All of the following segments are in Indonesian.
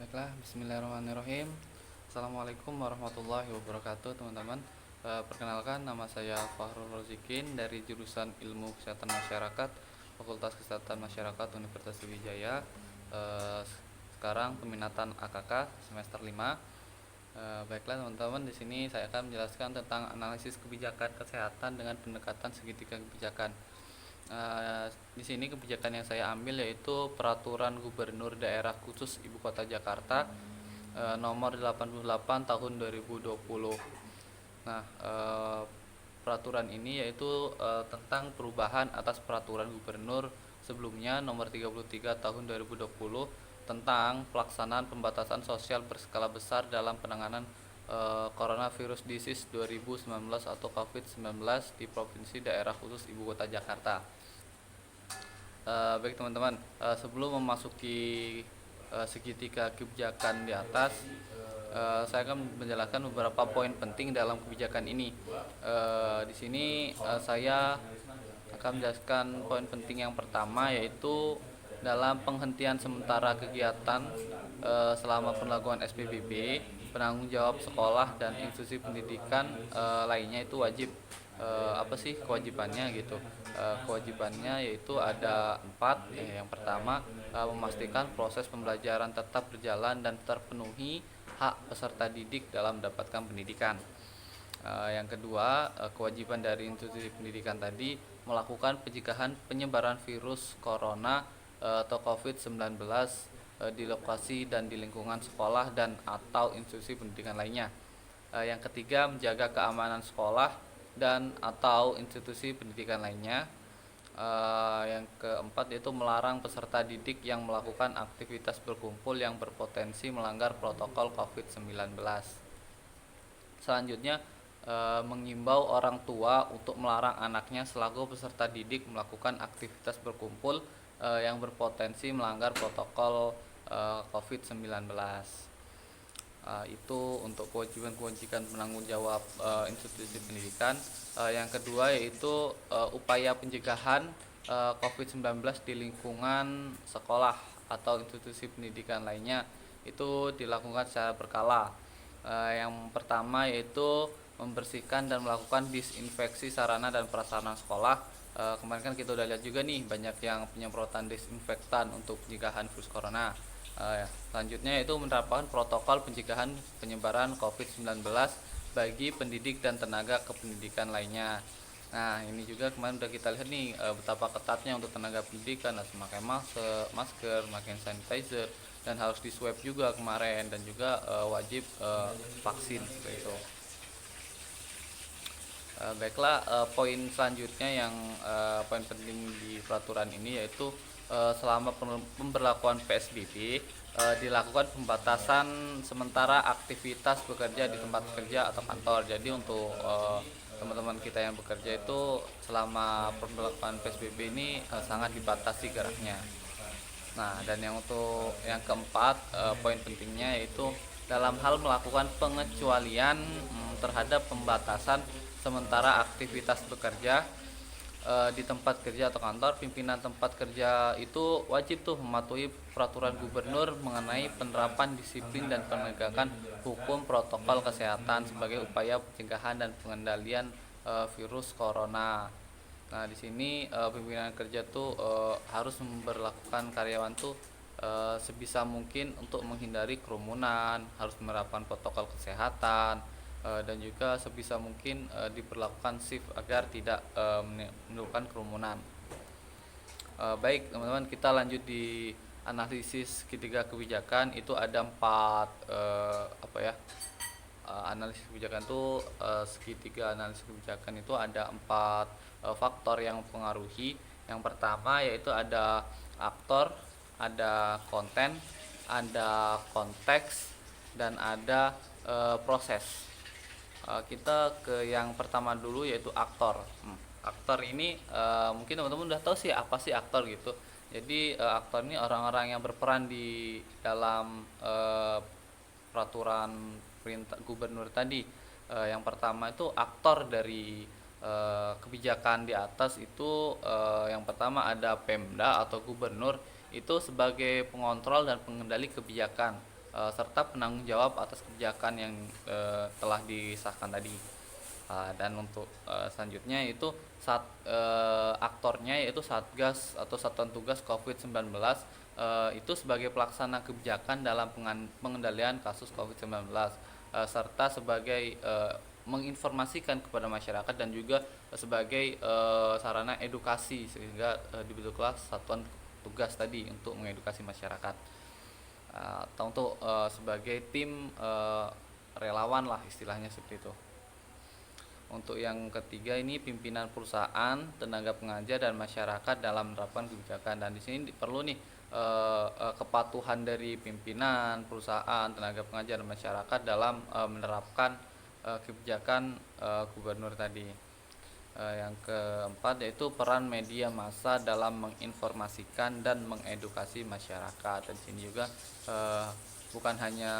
Baiklah, bismillahirrahmanirrahim. Assalamualaikum warahmatullahi wabarakatuh, teman-teman. Perkenalkan, nama saya Fahrul Rozikin dari jurusan Ilmu Kesehatan Masyarakat, Fakultas Kesehatan Masyarakat Universitas Sriwijaya. Eh, Sekarang peminatan AKK semester 5. Baiklah, teman-teman, di sini saya akan menjelaskan tentang analisis kebijakan kesehatan dengan pendekatan segitiga kebijakan. Di sini kebijakan yang saya ambil yaitu Peraturan Gubernur Daerah Khusus Ibu Kota Jakarta nomor 88 tahun 2020. Nah, peraturan ini yaitu tentang perubahan atas peraturan gubernur sebelumnya nomor 33 tahun 2020 tentang pelaksanaan pembatasan sosial berskala besar dalam penanganan coronavirus disease 2019 atau COVID-19 di provinsi daerah khusus Ibu Kota Jakarta. Baik teman-teman, sebelum memasuki segitiga kebijakan di atas, saya akan menjelaskan beberapa poin penting dalam kebijakan ini. Di sini saya akan menjelaskan poin penting yang pertama, yaitu dalam penghentian sementara kegiatan selama pemberlakuan SPBB, penanggung jawab sekolah dan institusi pendidikan lainnya itu wajib apa sih kewajibannya gitu. Kewajibannya yaitu ada 4. Yang pertama, memastikan proses pembelajaran tetap berjalan dan terpenuhi hak peserta didik dalam mendapatkan pendidikan. Yang kedua, kewajiban dari institusi pendidikan tadi melakukan pencegahan penyebaran virus corona atau COVID-19 di lokasi dan di lingkungan sekolah dan atau institusi pendidikan lainnya. Yang ketiga, menjaga keamanan sekolah dan atau institusi pendidikan lainnya. Yang keempat yaitu melarang peserta didik yang melakukan aktivitas berkumpul yang berpotensi melanggar protokol COVID-19. Selanjutnya, mengimbau orang tua untuk melarang anaknya selaku peserta didik melakukan aktivitas berkumpul yang berpotensi melanggar protokol COVID-19. Itu untuk kewajiban-kewajiban penanggung jawab institusi pendidikan. Yang kedua yaitu upaya pencegahan COVID-19 di lingkungan sekolah atau institusi pendidikan lainnya itu dilakukan secara berkala. Yang pertama yaitu membersihkan dan melakukan disinfeksi sarana dan prasarana sekolah. Kemarin kan kita udah lihat juga nih banyak yang penyemprotan disinfektan untuk pencegahan virus corona. Selanjutnya itu menerapkan protokol pencegahan penyebaran COVID-19 bagi pendidik dan tenaga kependidikan lainnya. Nah, ini juga kemarin udah kita lihat nih betapa ketatnya untuk tenaga pendidikan, harus memakai masker, memakai sanitizer, dan harus di swab juga kemarin, dan juga wajib vaksin seperti itu. Baiklah, poin selanjutnya yang poin penting di peraturan ini yaitu selama pemberlakuan PSBB dilakukan pembatasan sementara aktivitas bekerja di tempat kerja atau kantor. Jadi untuk teman-teman kita yang bekerja itu selama pemberlakuan PSBB ini sangat dibatasi geraknya. Nah, dan yang untuk yang keempat, poin pentingnya yaitu dalam hal melakukan pengecualian terhadap pembatasan sementara aktivitas bekerja di tempat kerja atau kantor. Pimpinan tempat kerja itu wajib tuh mematuhi peraturan gubernur mengenai penerapan disiplin dan penegakan hukum protokol kesehatan sebagai upaya pencegahan dan pengendalian virus corona. Nah, di sini pimpinan kerja tuh harus memperlakukan karyawan tuh sebisa mungkin untuk menghindari kerumunan, harus menerapkan protokol kesehatan, dan juga sebisa mungkin diberlakukan shift agar tidak menimbulkan kerumunan. Baik teman-teman, kita lanjut di analisis ketiga kebijakan. Itu ada 4 analisis kebijakan itu segitiga analisis kebijakan itu ada 4 faktor yang mempengaruhi. Yang pertama yaitu ada aktor, ada konten, ada konteks, dan ada proses. Kita ke yang pertama dulu yaitu aktor. Aktor ini mungkin teman-teman udah tahu sih apa sih aktor gitu. Jadi aktor ini orang-orang yang berperan di dalam peraturan perintah gubernur tadi. Yang pertama itu aktor dari kebijakan di atas itu yang pertama ada Pemda atau gubernur, itu sebagai pengontrol dan pengendali kebijakan. serta penanggung jawab atas kebijakan yang telah disahkan tadi. Dan untuk selanjutnya itu aktornya yaitu Satgas atau Satuan Tugas COVID-19 itu sebagai pelaksana kebijakan dalam pengendalian kasus COVID-19 serta sebagai menginformasikan kepada masyarakat dan juga sebagai sarana edukasi, sehingga dibentuklah Satuan Tugas tadi untuk mengedukasi masyarakat atau untuk sebagai tim relawan lah istilahnya seperti itu. Untuk yang ketiga ini pimpinan perusahaan, tenaga pengajar dan masyarakat dalam menerapkan kebijakan, dan di sini perlu nih kepatuhan dari pimpinan perusahaan, tenaga pengajar dan masyarakat dalam menerapkan kebijakan gubernur tadi. Yang keempat yaitu peran media massa dalam menginformasikan dan mengedukasi masyarakat. Dan di sini juga bukan hanya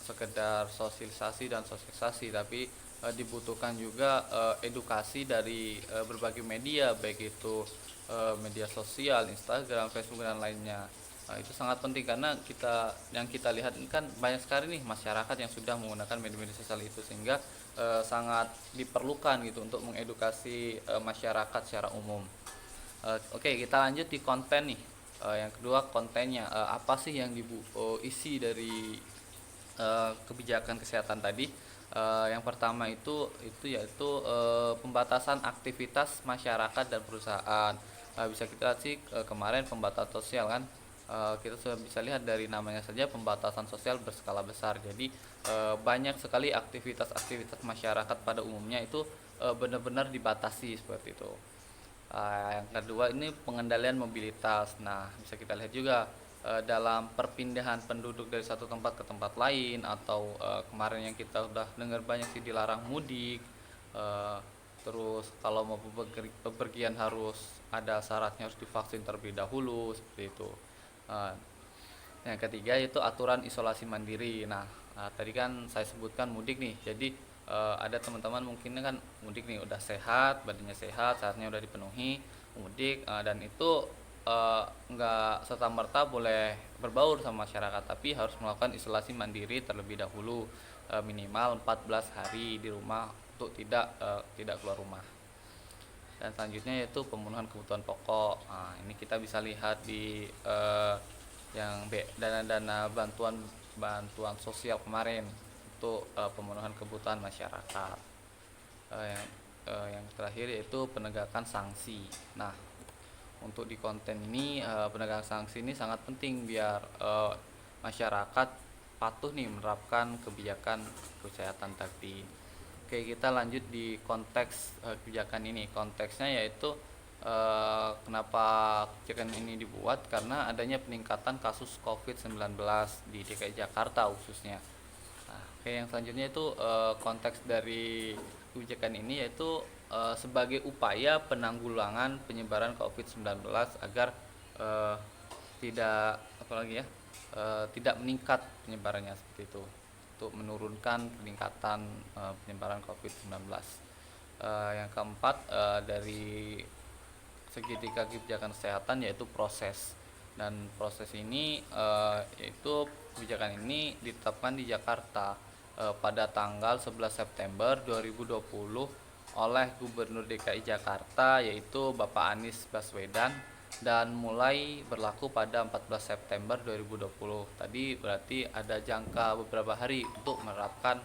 sekedar sosialisasi dan sosialisasi, tapi dibutuhkan juga edukasi dari berbagai media, baik itu media sosial, Instagram, Facebook dan lainnya. Itu sangat penting karena yang kita lihat kan banyak sekali nih masyarakat yang sudah menggunakan media-media sosial itu, sehingga sangat diperlukan gitu untuk mengedukasi masyarakat secara umum. Oke, kita lanjut di konten nih. Yang kedua kontennya, apa sih yang isi dari kebijakan kesehatan tadi. Yang pertama itu yaitu pembatasan aktivitas masyarakat dan perusahaan. Bisa kita lihat sih kemarin pembatasan sosial kan, kita sudah bisa lihat dari namanya saja pembatasan sosial berskala besar. Jadi banyak sekali aktivitas-aktivitas masyarakat pada umumnya itu benar-benar dibatasi seperti itu. Yang kedua ini pengendalian mobilitas. Nah, bisa kita lihat juga dalam perpindahan penduduk dari satu tempat ke tempat lain, atau kemarin yang kita udah dengar banyak sih dilarang mudik. eh, Terus kalau mau bepergian harus ada syaratnya, harus divaksin terlebih dahulu seperti itu. Eh, yang ketiga itu aturan isolasi mandiri. Nah, tadi kan saya sebutkan mudik nih. Jadi ada teman-teman mungkin kan mudik nih udah sehat, badannya sehat, syaratnya udah dipenuhi, mudik dan itu nggak serta merta boleh berbaur sama masyarakat, tapi harus melakukan isolasi mandiri terlebih dahulu, minimal 14 hari di rumah untuk tidak keluar rumah. Dan selanjutnya yaitu pemenuhan kebutuhan pokok. Nah, ini kita bisa lihat di dana-dana bantuan sosial kemarin untuk pemenuhan kebutuhan masyarakat. Yang terakhir yaitu penegakan sanksi. Nah, untuk di konten ini penegakan sanksi ini sangat penting biar masyarakat patuh nih menerapkan kebijakan kesehatan tadi. Oke, kita lanjut di konteks kebijakan ini. Konteksnya yaitu kenapa kebijakan ini dibuat, karena adanya peningkatan kasus COVID-19 di DKI Jakarta khususnya. Nah, oke, yang selanjutnya itu konteks dari kebijakan ini yaitu sebagai upaya penanggulangan penyebaran COVID-19 agar eh, tidak apalagi ya tidak meningkat penyebarannya seperti itu, untuk menurunkan peningkatan penyebaran COVID-19. Yang keempat dari segitiga kebijakan kesehatan yaitu proses, dan proses ini yaitu kebijakan ini ditetapkan di Jakarta pada tanggal 11 September 2020 oleh Gubernur DKI Jakarta yaitu Bapak Anies Baswedan, dan mulai berlaku pada 14 September 2020. Tadi berarti ada jangka beberapa hari untuk menerapkan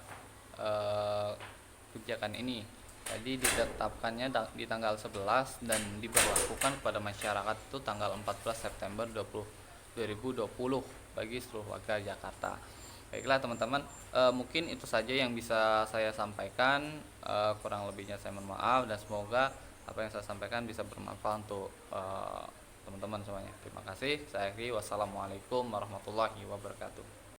kebijakan ini. Jadi ditetapkannya di tanggal 11 dan diberlakukan kepada masyarakat itu tanggal 14 September 2020 bagi seluruh warga Jakarta. Baiklah teman-teman, mungkin itu saja yang bisa saya sampaikan. Kurang lebihnya saya mohon maaf, dan semoga apa yang saya sampaikan bisa bermanfaat untuk teman-teman semuanya. Terima kasih. Saya akhiri. Wassalamualaikum warahmatullahi wabarakatuh.